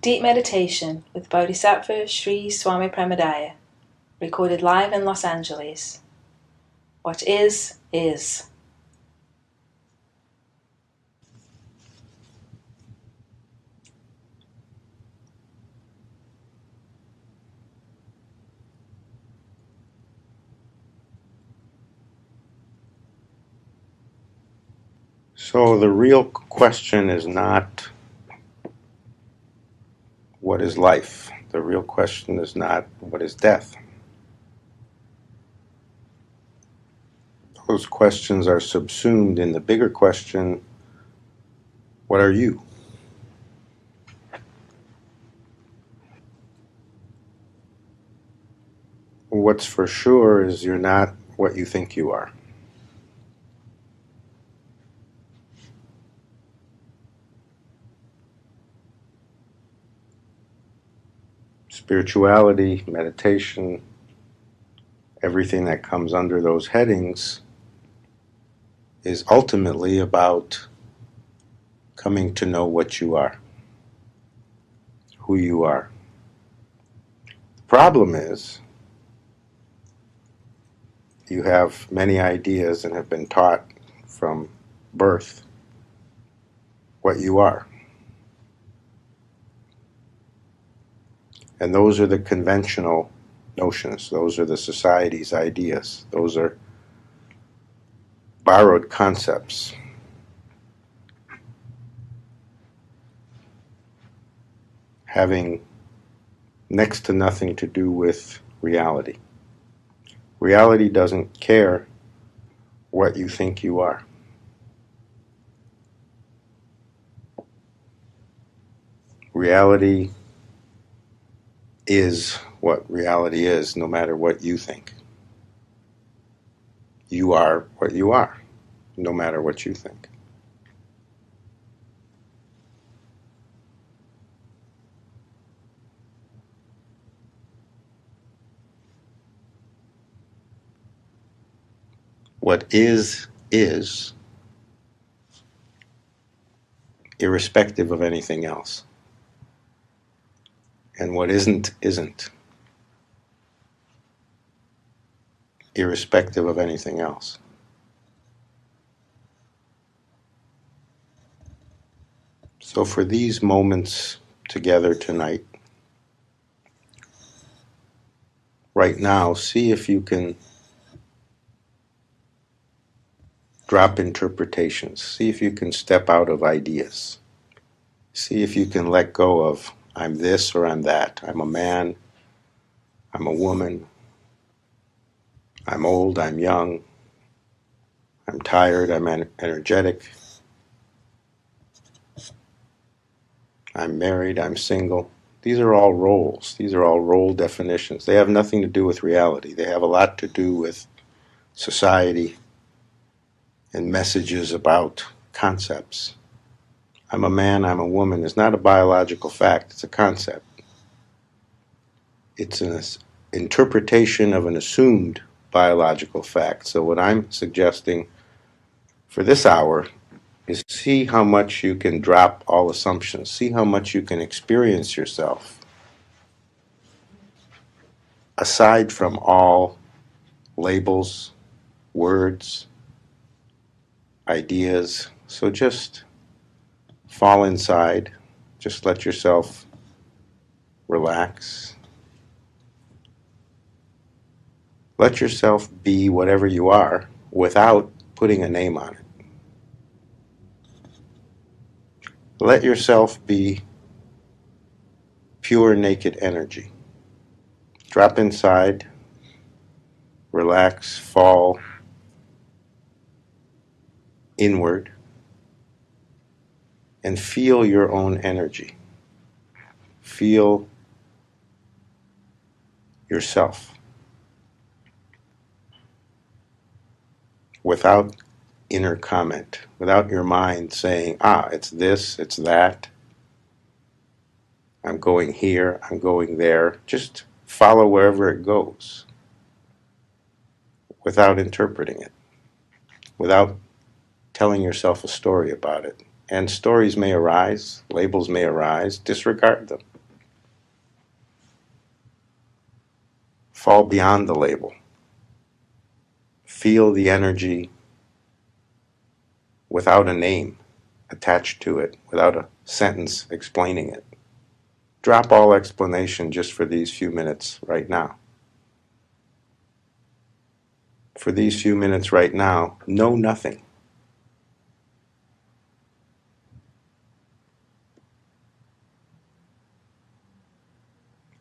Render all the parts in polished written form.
Deep Meditation with Bodhisattva Sri Swami Premodaya, recorded live in Los Angeles. What is, is. So the real question is not what is life. The real question is not what is death. Those questions are subsumed in the bigger question, what are you? What's for sure is you're not what you think you are. Spirituality, meditation, everything that comes under those headings is ultimately about coming to know what you are, who you are. The problem is you have many ideas and have been taught from birth what you are. And those are the conventional notions. Those are the society's ideas. Those are borrowed concepts. Having next to nothing to do with reality. Reality doesn't care what you think you are. Reality is what reality is, no matter what you think. You are what you are, no matter what you think. What is, irrespective of anything else. And what isn't, irrespective of anything else. So for these moments together tonight, right now, see if you can drop interpretations. See if you can step out of ideas. See if you can let go of I'm this or I'm that. I'm a man. I'm a woman. I'm old. I'm young. I'm tired. I'm energetic. I'm married. I'm single. These are all roles. These are all role definitions. They have nothing to do with reality. They have a lot to do with society and messages about concepts. I'm a man, I'm a woman is not a biological fact, it's a concept. It's an interpretation of an assumed biological fact. So what I'm suggesting for this hour is see how much you can drop all assumptions, see how much you can experience yourself aside from all labels, words, ideas. So just fall inside, just let yourself relax. Let yourself be whatever you are without putting a name on it. Let yourself be pure naked energy. Drop inside, relax, fall inward, and feel your own energy. Feel yourself without inner comment, without your mind saying, it's this, it's that, I'm going here, I'm going there. Just follow wherever it goes without interpreting it, without telling yourself a story about it. And stories may arise, labels may arise, disregard them. Fall beyond the label. Feel the energy without a name attached to it, without a sentence explaining it. Drop all explanation just for these few minutes right now. For these few minutes right now, know nothing.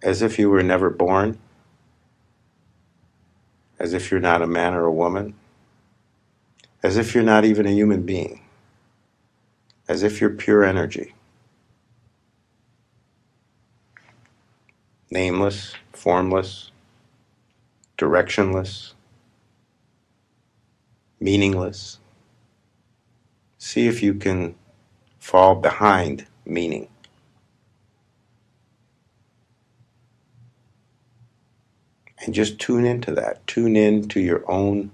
As if you were never born, as if you're not a man or a woman, as if you're not even a human being, as if you're pure energy, nameless, formless, directionless, meaningless. See if you can fall behind meaning. And just tune into that. Tune in to your own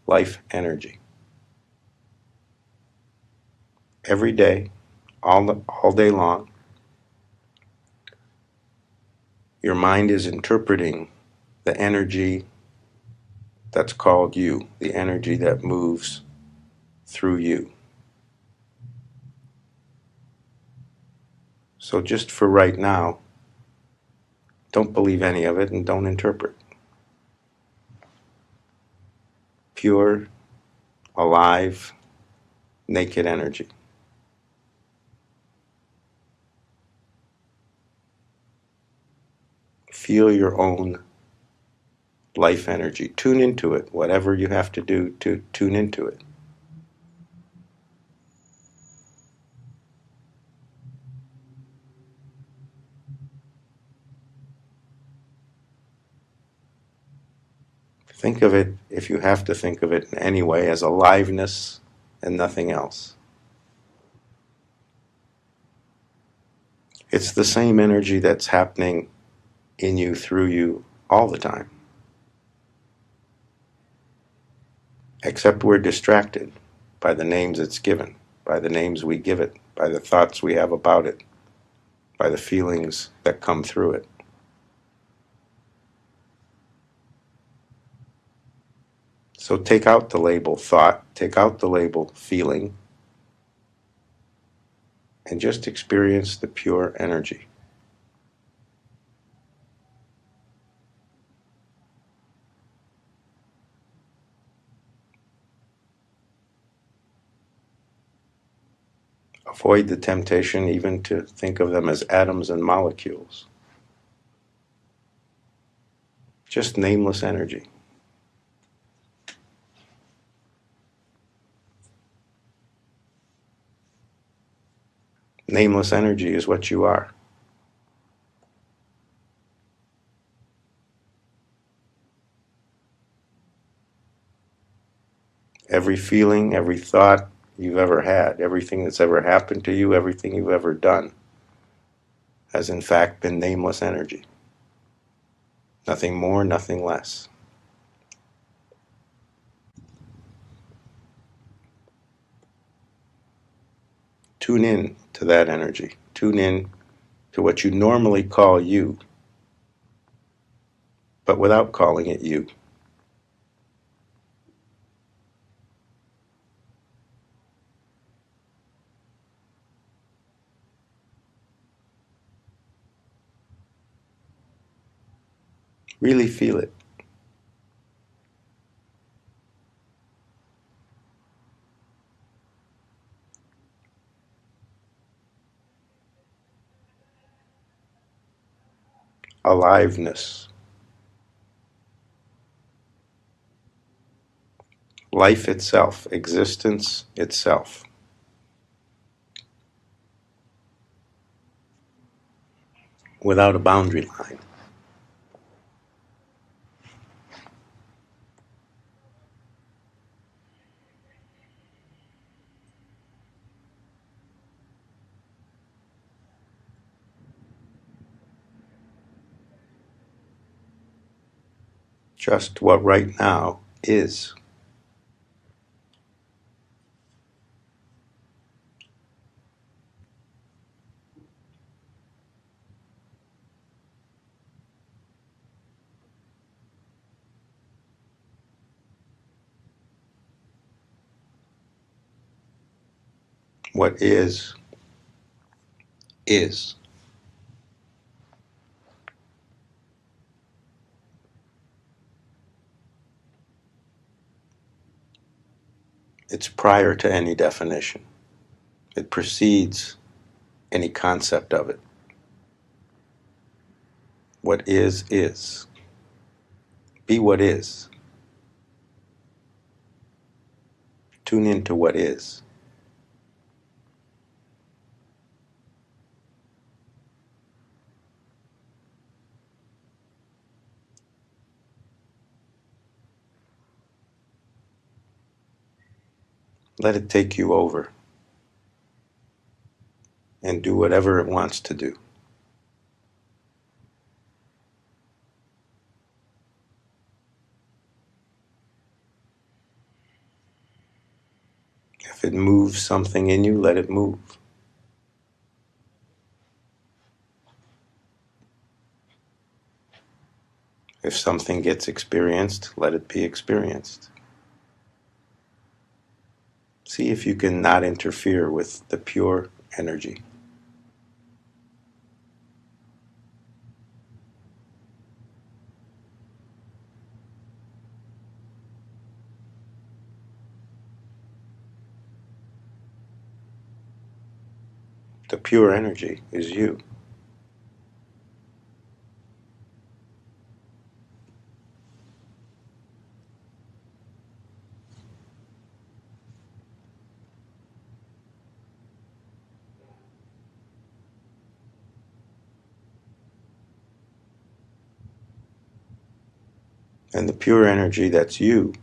life energy. Every day, all day long, your mind is interpreting the energy that's called you, the energy that moves through you. So just for right now, don't believe any of it and don't interpret. Pure, alive, naked energy. Feel your own life energy. Tune into it, whatever you have to do to tune into it. Think of it, if you have to think of it in any way, as aliveness and nothing else. It's the same energy that's happening in you, through you, all the time. Except we're distracted by the names it's given, by the names we give it, by the thoughts we have about it, by the feelings that come through it. So take out the label thought, take out the label feeling, and just experience the pure energy. Avoid the temptation even to think of them as atoms and molecules. Just nameless energy. Nameless energy is what you are. Every feeling, every thought you've ever had, everything that's ever happened to you, everything you've ever done, has in fact been nameless energy. Nothing more, nothing less. Tune in to that energy. Tune in to what you normally call you, but without calling it you. Really feel it. Aliveness. Life itself, existence itself. Without a boundary line. Just what right now is. What is. It's prior to any definition. It precedes any concept of it. What is is. Be what is. Tune into what is. Let it take you over and do whatever it wants to do. If it moves something in you, let it move. If something gets experienced, let it be experienced. See if you can not interfere with the pure energy. The pure energy is you. And the pure energy that's you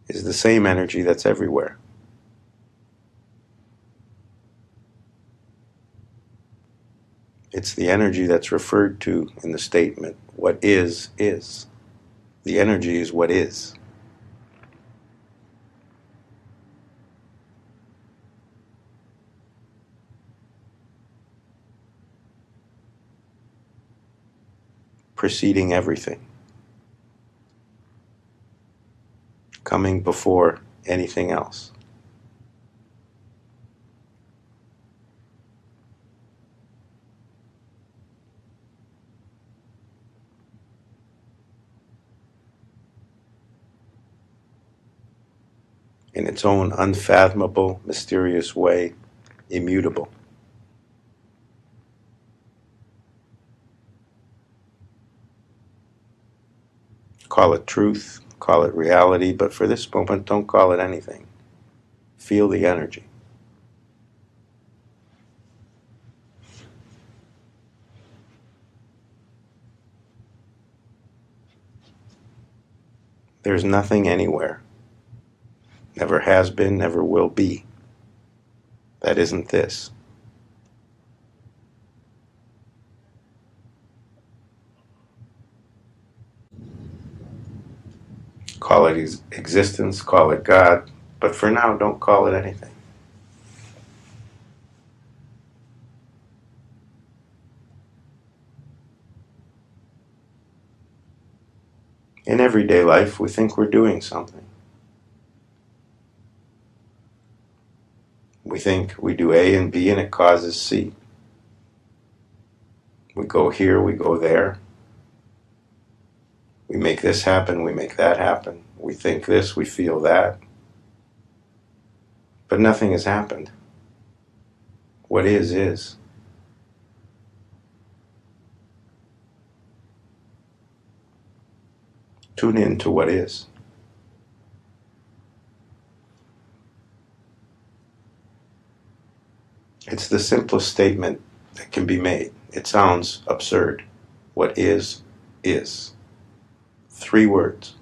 is the same energy that's everywhere. It's the energy that's referred to in the statement, what is, is. The energy is what is. Preceding everything. Coming before anything else. In its own unfathomable, mysterious way, immutable. Call it truth, call it reality, but for this moment, don't call it anything. Feel the energy. There's nothing anywhere. Never has been, never will be. That isn't this. Call it existence, call it God, but for now, don't call it anything. In everyday life, we think we're doing something. We think we do A and B and it causes C. We go here, we go there. We make this happen, we make that happen. We think this, we feel that. But nothing has happened. What is, is. Tune in to what is. It's the simplest statement that can be made. It sounds absurd. What is, is. 3 words.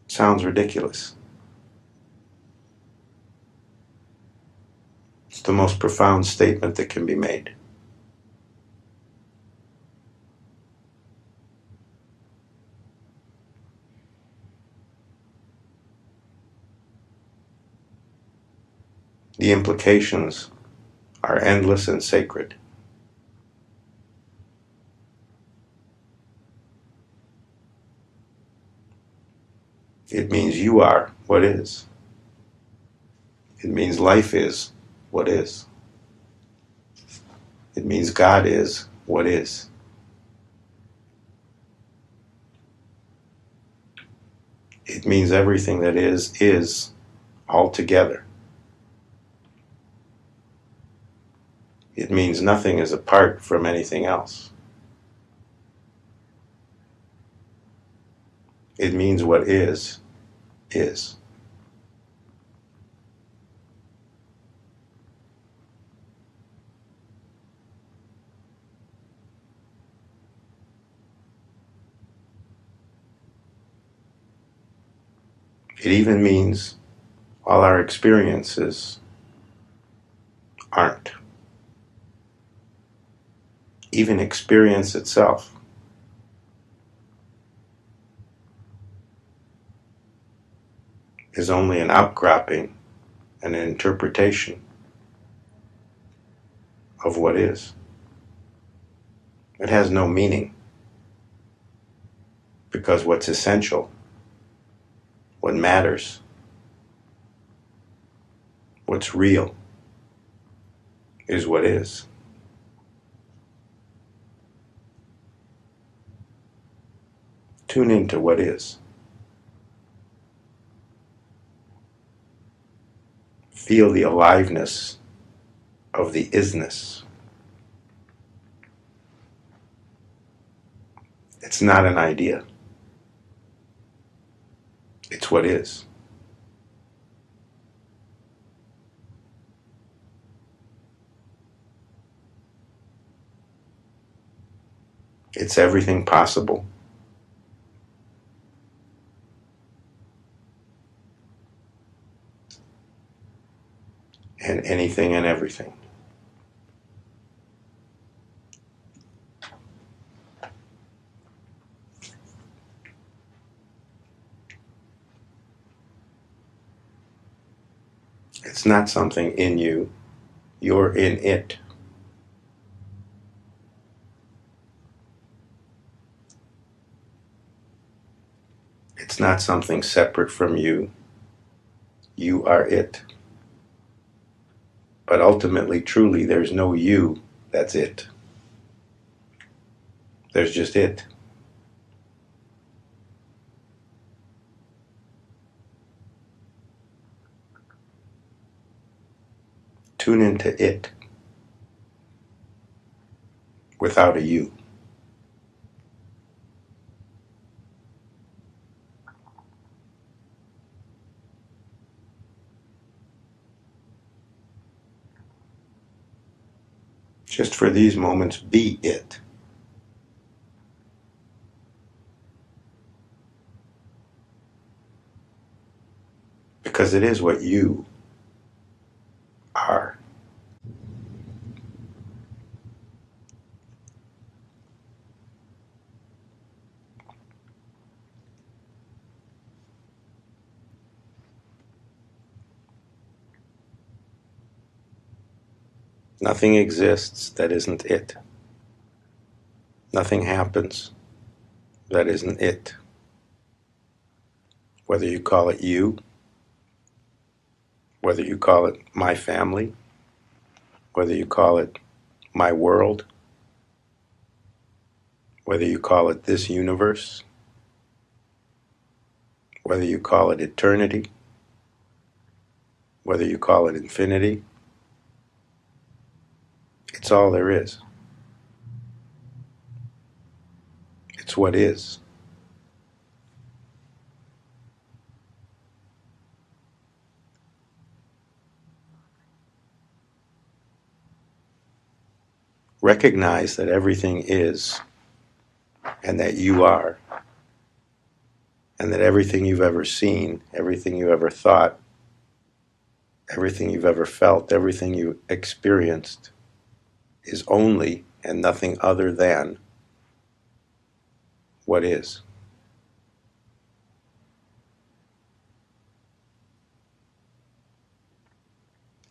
Sounds ridiculous. It's the most profound statement that can be made. The implications are endless and sacred. It means you are what is. It means life is what is. It means God is what is. It means everything that is altogether. It means nothing is apart from anything else. It means what is, is. It even means all our experiences aren't. Even experience itself is only an outcropping and an interpretation of what is. It has no meaning, because what's essential, what matters, what's real, is what is. Tune into what is. Feel the aliveness of the isness. It's not an idea. It's what is. It's everything possible. And anything and everything. It's not something in you. You're in it. It's not something separate from you. You are it. But ultimately, truly, there's no you that's it. There's just it. Tune into it without a you. Just for these moments, be it. Because it is what you are. Nothing exists that isn't it. Nothing happens that isn't it. Whether you call it you, whether you call it my family, whether you call it my world, whether you call it this universe, whether you call it eternity, whether you call it infinity, it's all there is. It's what is. Recognize that everything is, and that you are, and that everything you've ever seen, everything you ever thought, everything you've ever felt, everything you experienced is only and nothing other than what is.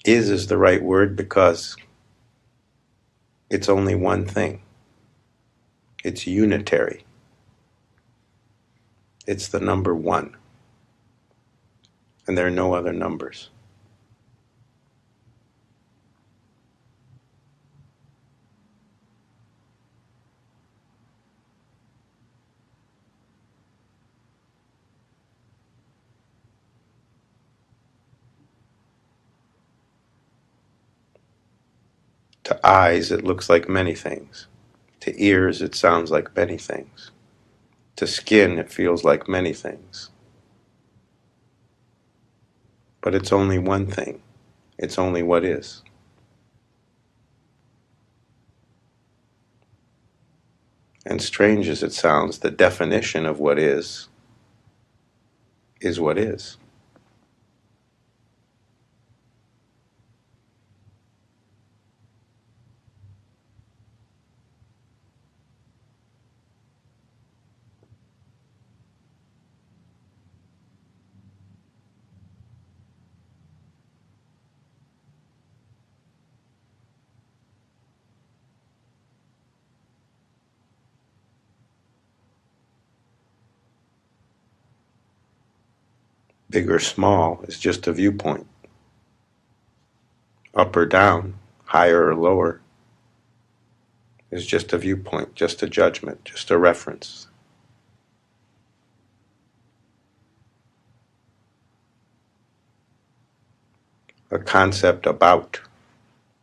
Is the right word because it's only one thing. It's unitary. It's the number one. and there are no other numbers. To eyes, it looks like many things. To ears, it sounds like many things. To skin, it feels like many things. But it's only one thing. It's only what is. And strange as it sounds, the definition of what is what is. Big or small is just a viewpoint. Up or down, higher or lower, is just a viewpoint, just a judgment, just a reference. A concept about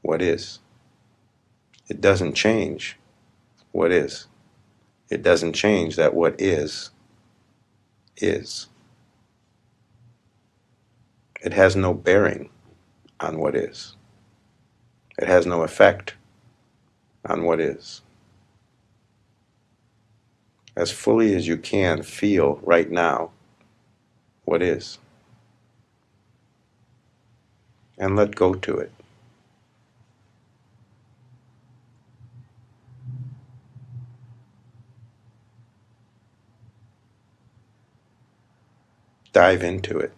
what is. It doesn't change what is. It doesn't change that what is. It has no bearing on what is. It has no effect on what is. As fully as you can feel right now what is. And let go to it. Dive into it.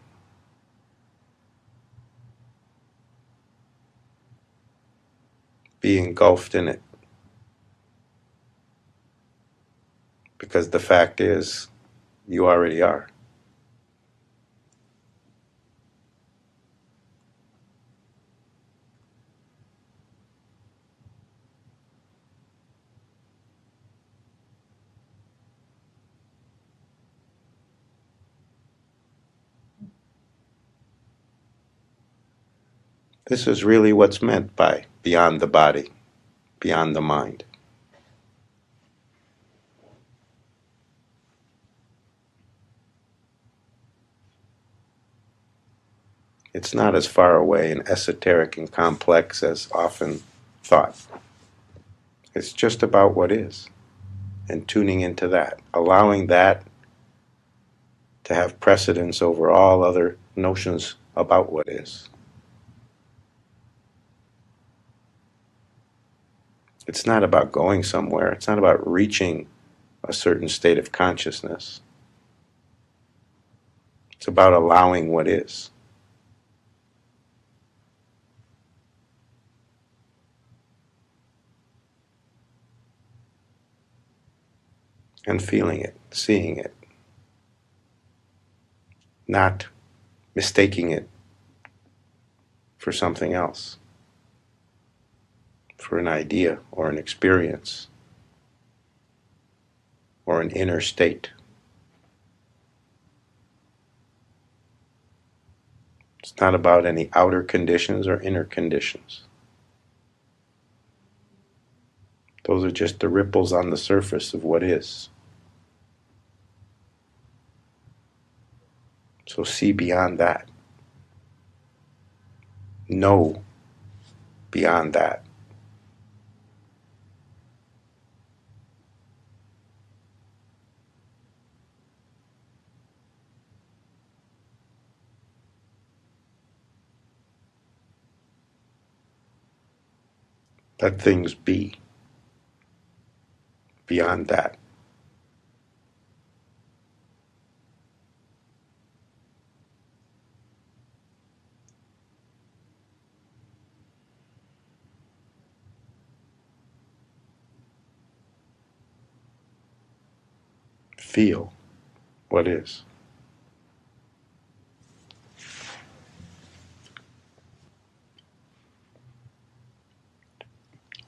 Be engulfed in it. Because the fact is, you already are. This is really what's meant by beyond the body, beyond the mind. It's not as far away and esoteric and complex as often thought. It's just about what is, and tuning into that, allowing that to have precedence over all other notions about what is. It's not about going somewhere. It's not about reaching a certain state of consciousness. It's about allowing what is. And feeling it, seeing it, not mistaking it for something else, for an idea or an experience or an inner state. It's not about any outer conditions or inner conditions. Those are just the ripples on the surface of what is. So see beyond that. Know beyond that. Let things be beyond that. Feel what is.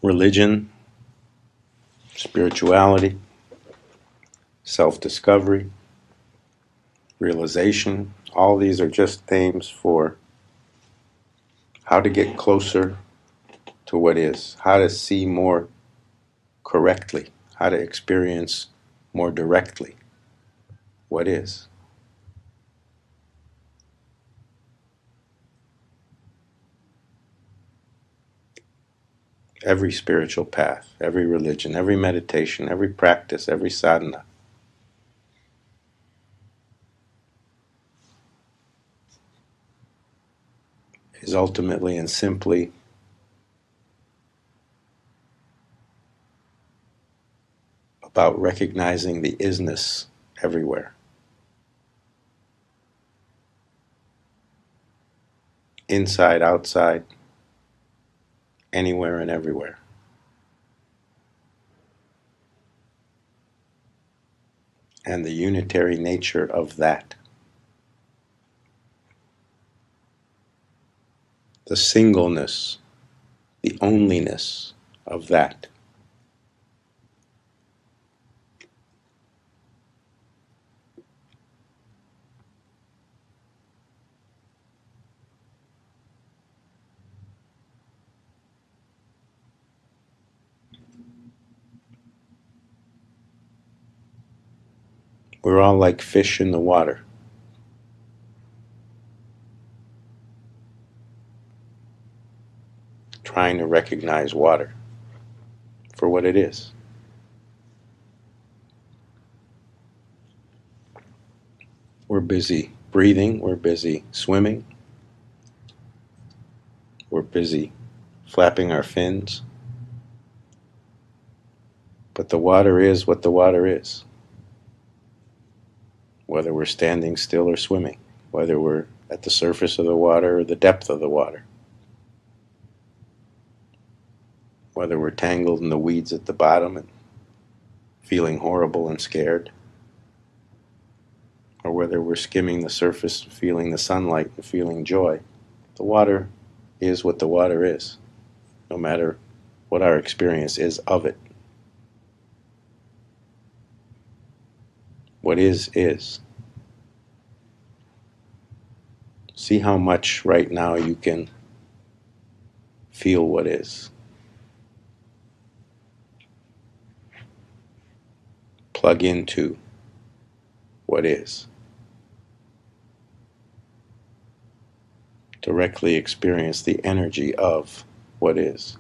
religion, spirituality, self-discovery, realization. All these are just themes for how to get closer to what is, how to see more correctly, how to experience more directly what is. Every spiritual path, every religion, every meditation, every practice, every sadhana is ultimately and simply about recognizing the isness everywhere. Inside, outside, anywhere and everywhere. And the unitary nature of that. The singleness, the onlyness of that. We're all like fish in the water. Trying to recognize water for what it is. We're busy breathing, we're busy swimming, we're busy flapping our fins. But the water is what the water is. Whether we're standing still or swimming, whether we're at the surface of the water or the depth of the water, whether we're tangled in the weeds at the bottom and feeling horrible and scared, or whether we're skimming the surface, feeling the sunlight and feeling joy, the water is what the water is, no matter what our experience is of it. What is, is. See how much right now you can feel what is. Plug into what is. Directly experience the energy of what is.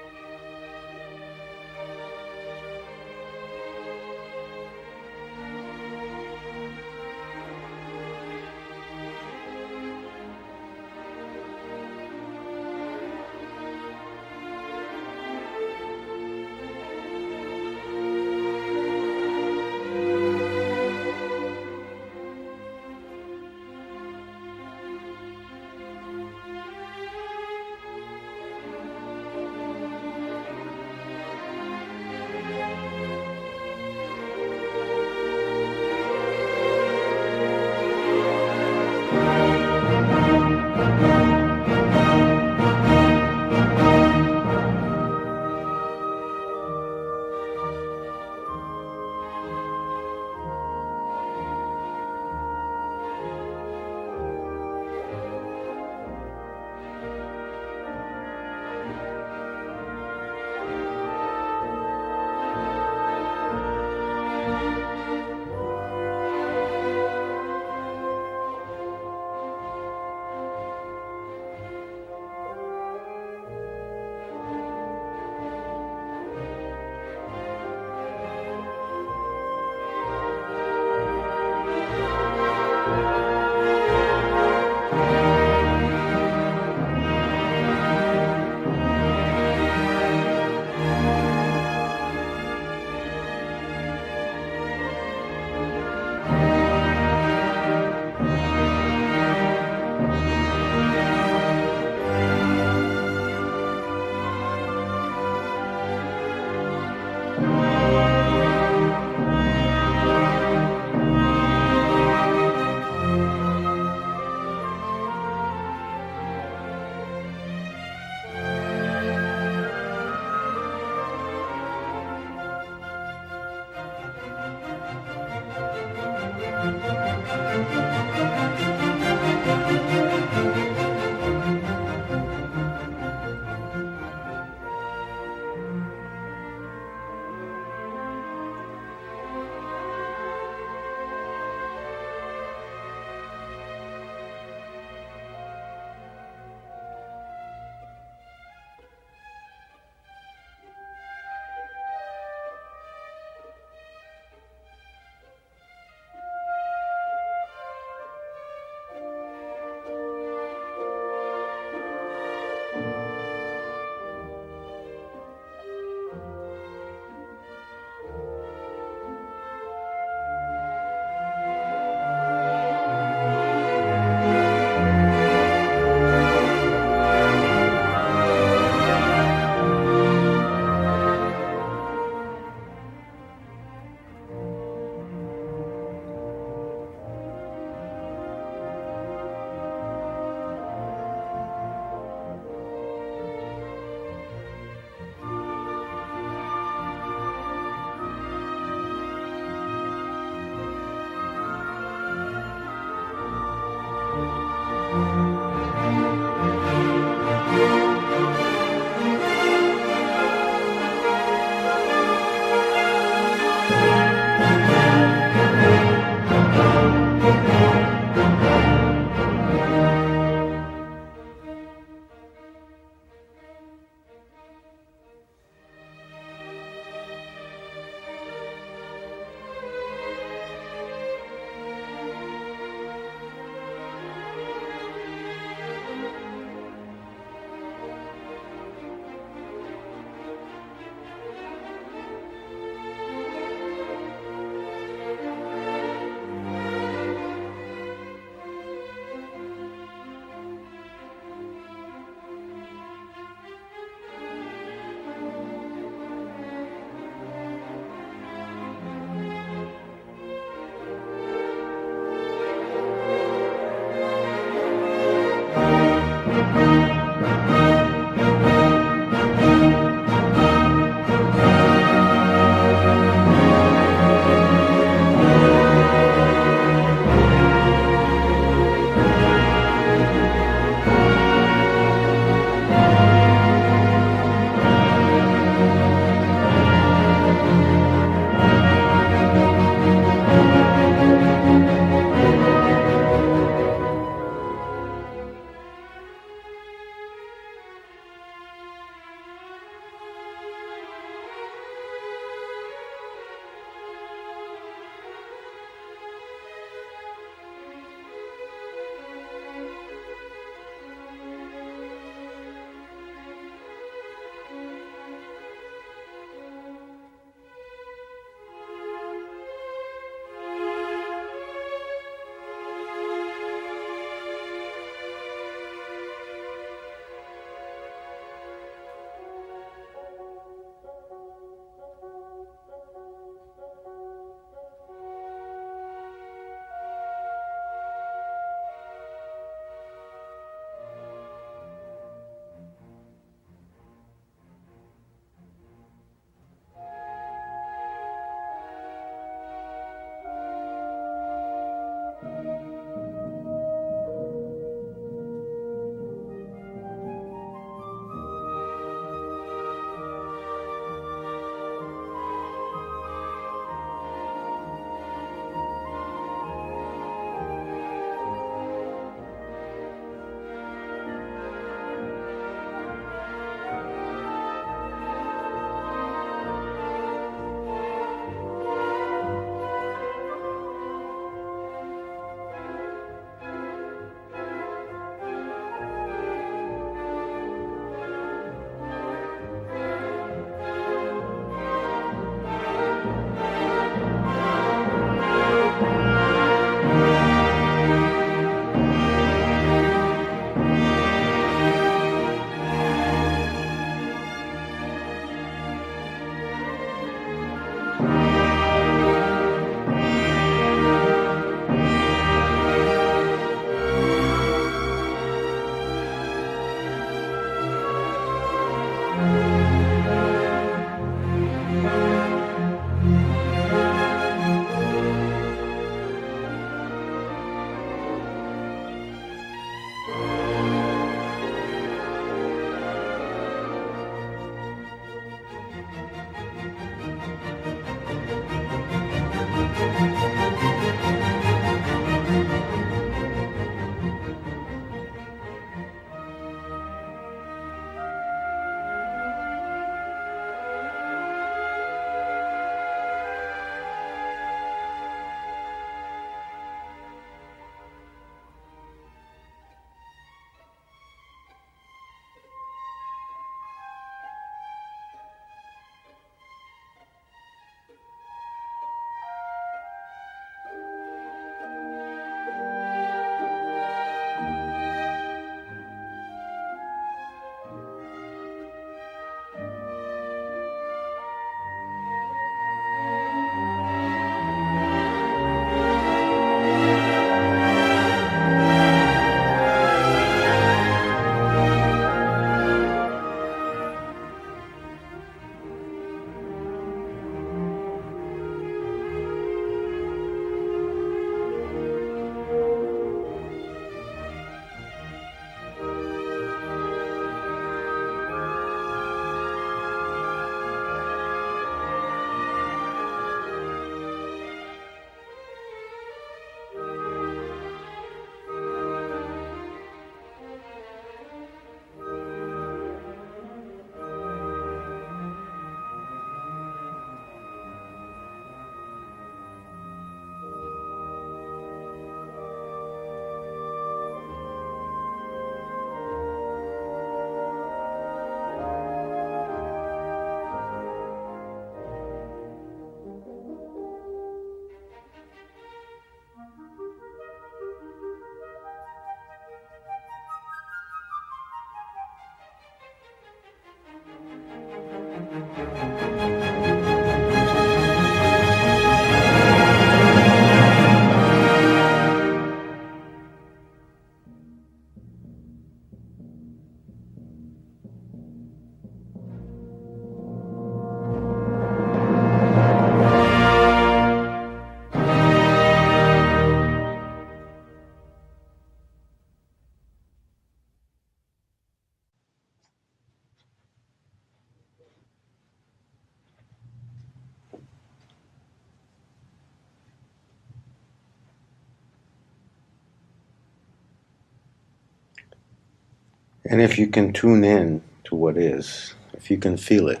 And if you can tune in to what is, if you can feel it,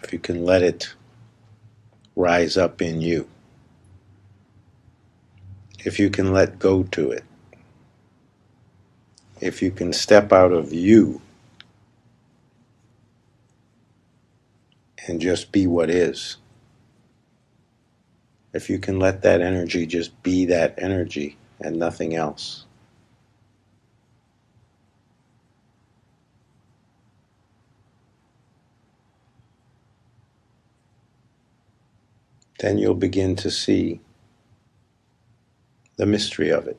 if you can let it rise up in you, if you can let go to it, if you can step out of you and just be what is, if you can let that energy just be that energy and nothing else, then you'll begin to see the mystery of it.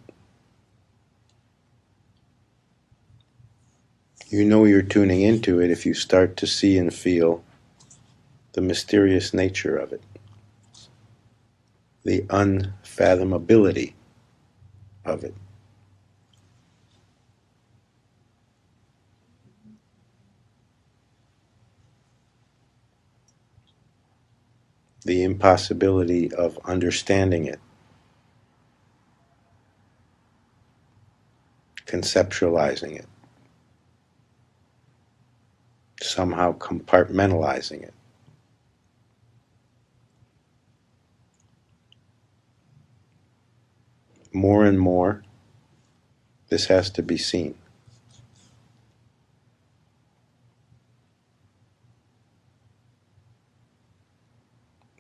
You know you're tuning into it if you start to see and feel the mysterious nature of it, the unfathomability of it. The impossibility of understanding it, conceptualizing it, somehow compartmentalizing it. More and more, this has to be seen.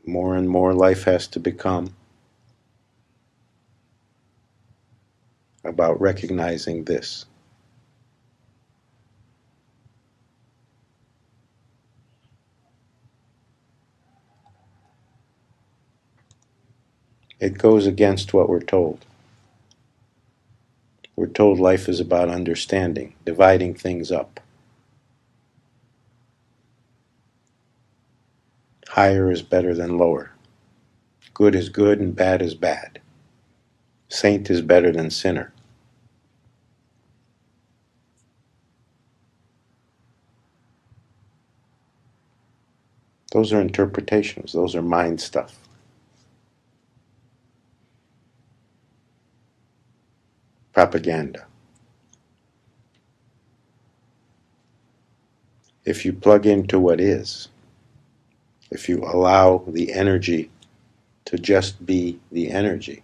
More and more, life has to become about recognizing this. It goes against what we're told. We're told life is about understanding, dividing things up. Higher is better than lower. Good is good and bad is bad. Saint is better than sinner. Those are interpretations. Those are mind stuff. Propaganda. If you plug into what is, if you allow the energy to just be the energy,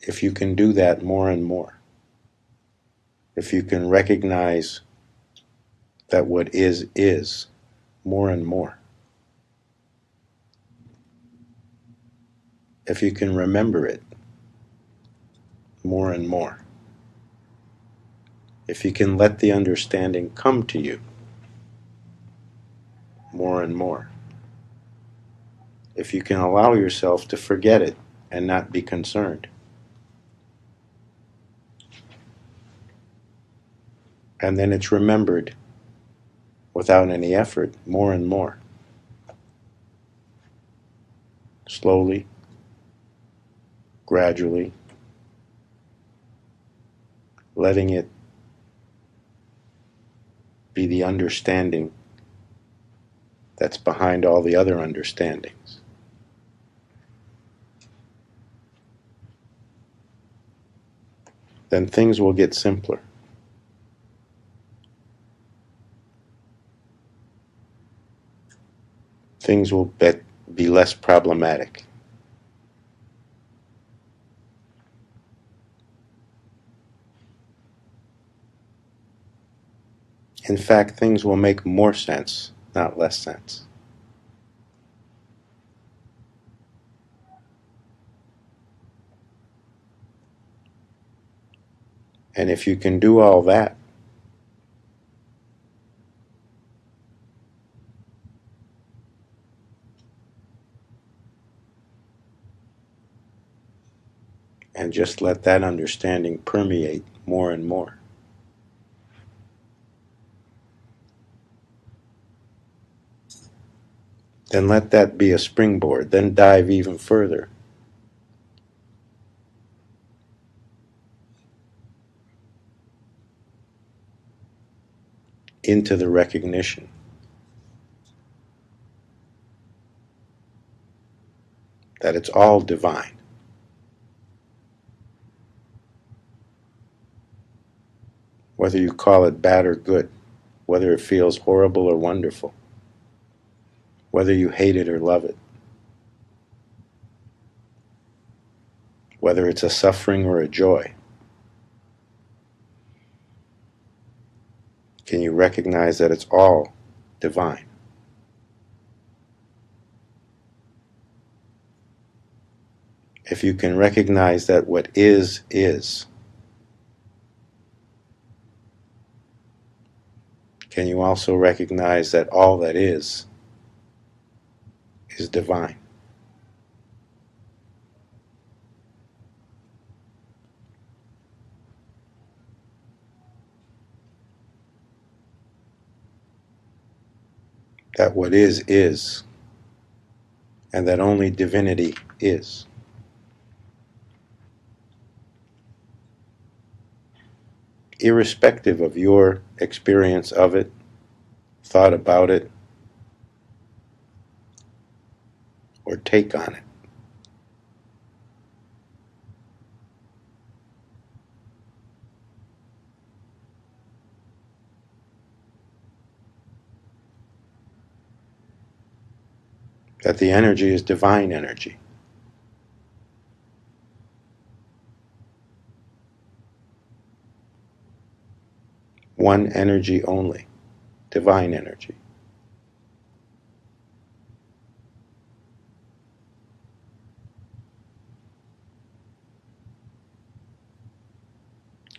if you can do that more and more, if you can recognize that what is more and more, if you can remember it more and more, if you can let the understanding come to you more and more, if you can allow yourself to forget it and not be concerned, and then it's remembered without any effort more and more, slowly, gradually, letting it be the understanding that's behind all the other understandings. Then things will get simpler. Things will be less problematic. In fact, things will make more sense, not less sense. And if you can do all that, and just let that understanding permeate more and more, then let that be a springboard. Then dive even further into the recognition that it's all divine. whether you call it bad or good, whether it feels horrible or wonderful, whether you hate it or love it, whether it's a suffering or a joy. Can you recognize that it's all divine? If you can recognize that what is, can you also recognize that all that is divine? That what is, and that only divinity is. Irrespective of your experience of it, thought about it, or take on it. That the energy is divine energy. One energy only, divine energy.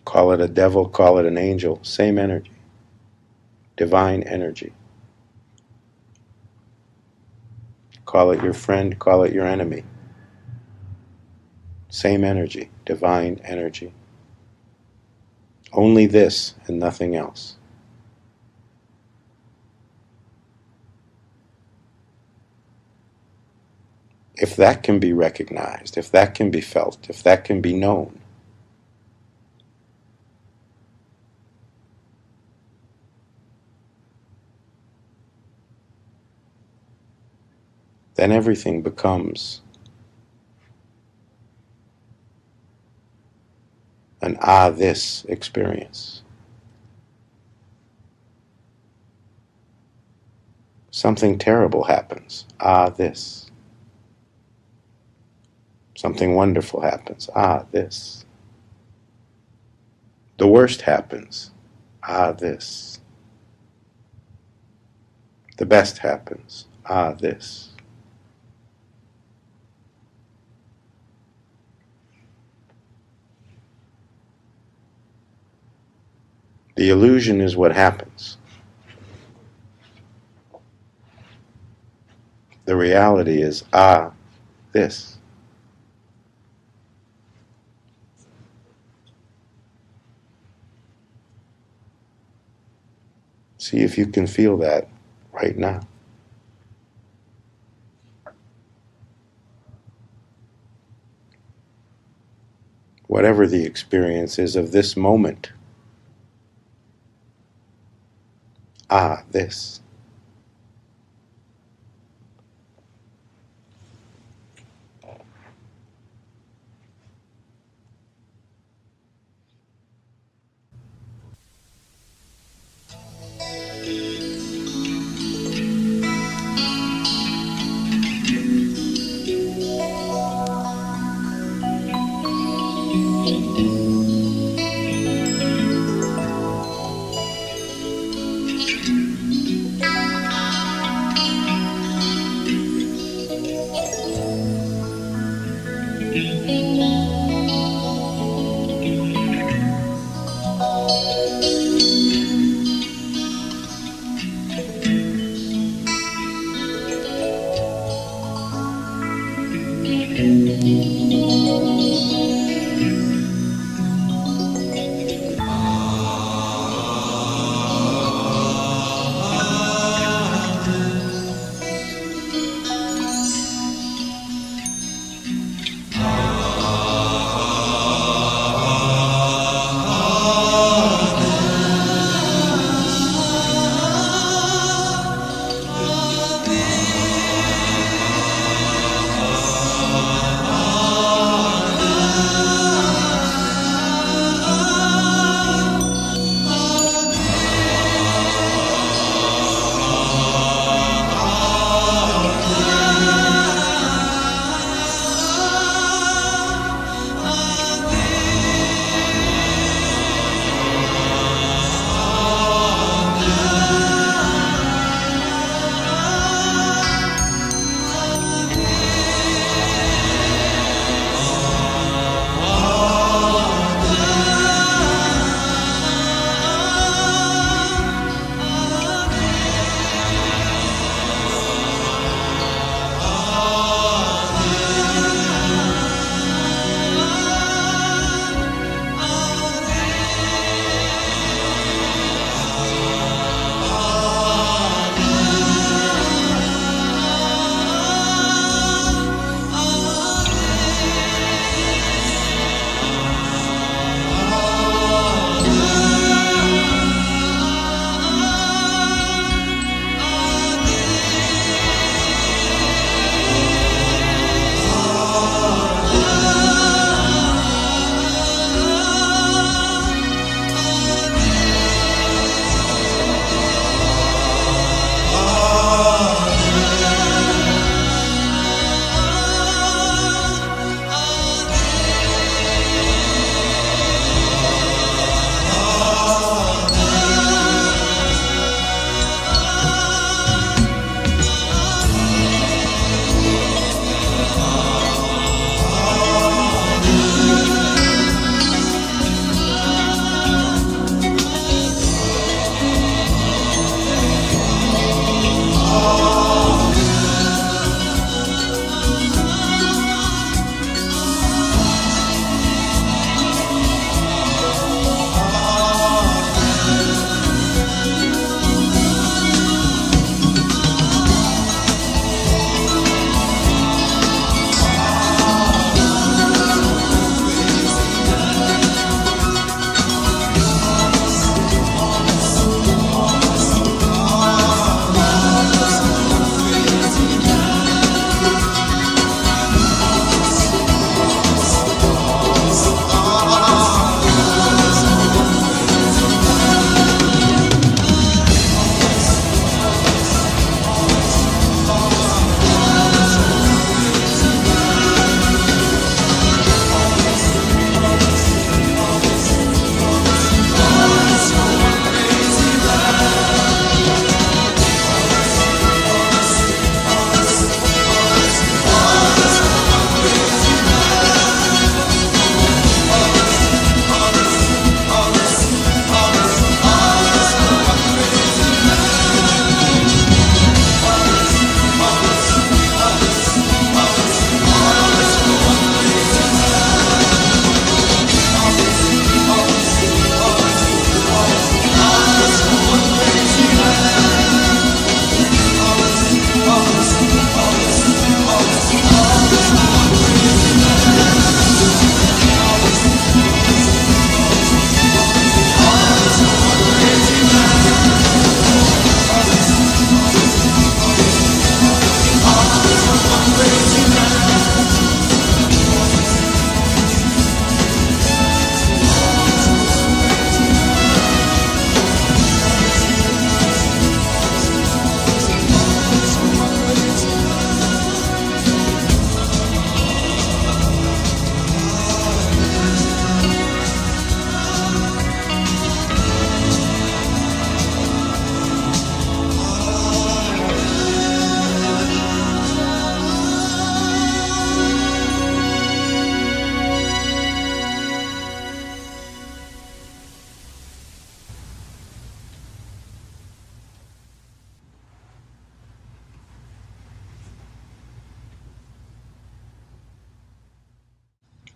Call it a devil, call it an angel, same energy, divine energy. Call it your friend, call it your enemy. Same energy, divine energy. Only this and nothing else. If that can be recognized, if that can be felt, if that can be known, then everything becomes an this experience. Something terrible happens. This. Something wonderful happens. This. The worst happens. This. The best happens. This. The illusion is what happens. The reality is, this. See if you can feel that right now. Whatever the experience is of this moment, this.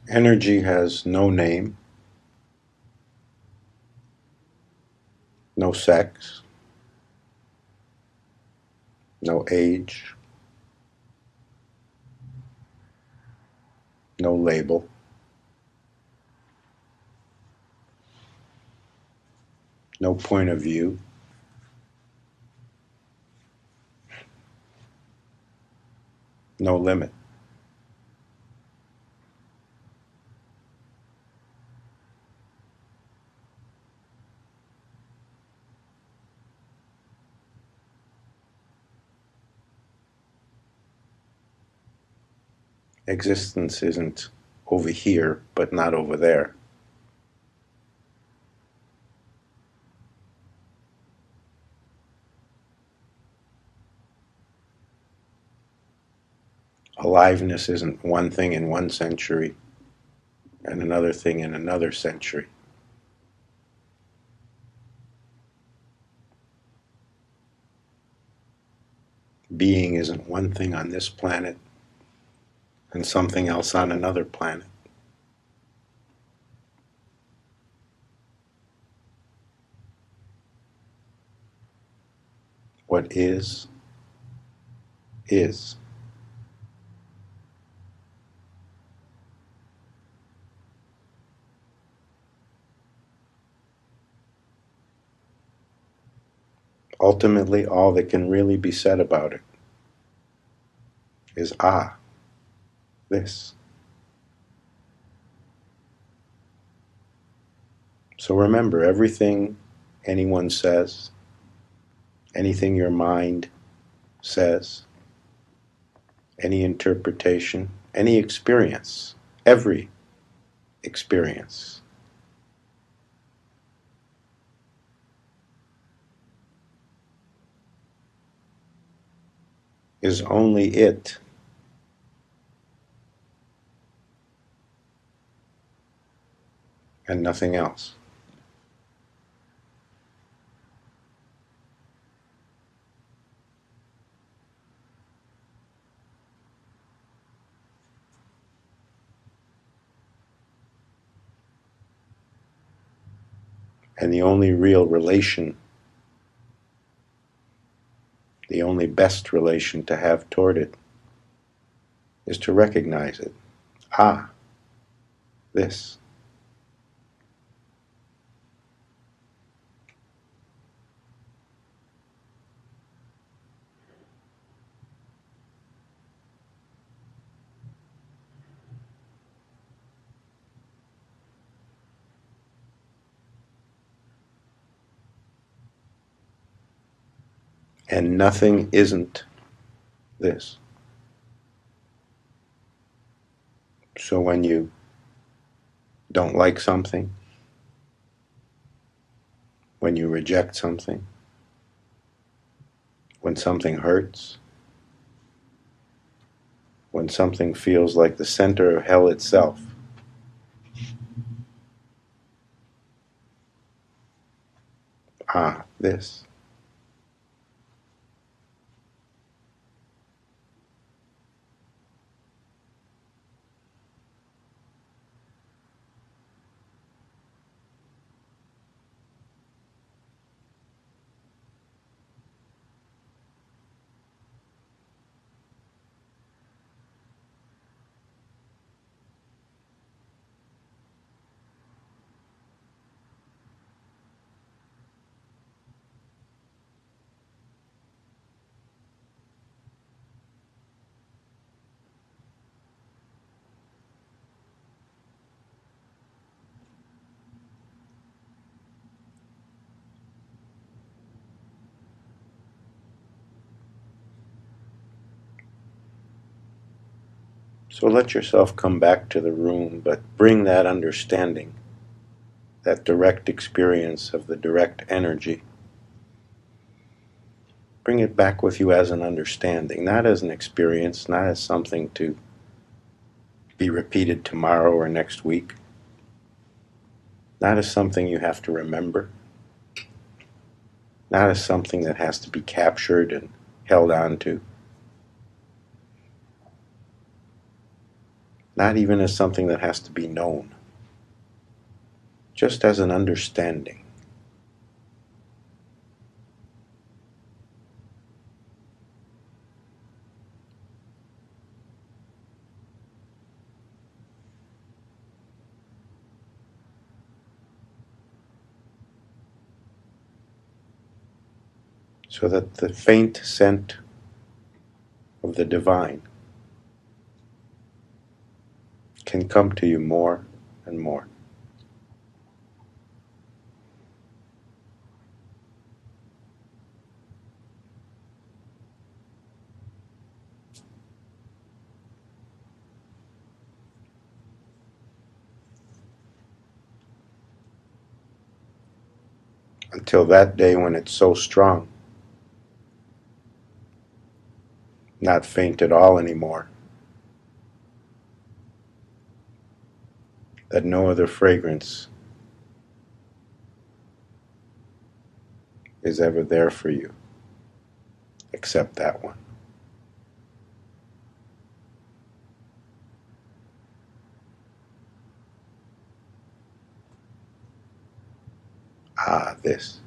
Energy has no name, no sex, no age, no label. No point of view. No limit. Existence isn't over here, but not over there. Aliveness isn't one thing in one century and another thing in another century. Being isn't one thing on this planet and something else on another planet. What is, is. Ultimately, all that can really be said about it is, this. So remember, everything anyone says, anything your mind says, any interpretation, any experience, every experience is only it and nothing else. And the only real relation, the only best relation to have toward it is to recognize it. This. And nothing isn't this. So when you don't like something, when you reject something, when something hurts, when something feels like the center of hell itself, this. So let yourself come back to the room, but bring that understanding, that direct experience of the direct energy. Bring it back with you as an understanding, not as an experience, not as something to be repeated tomorrow or next week, not as something you have to remember, not as something that has to be captured and held on to. not even as something that has to be known, just as an understanding. So that the faint scent of the divine can come to you more and more. Until that day when it's so strong, not faint at all anymore, that no other fragrance is ever there for you except that one. Ah, this.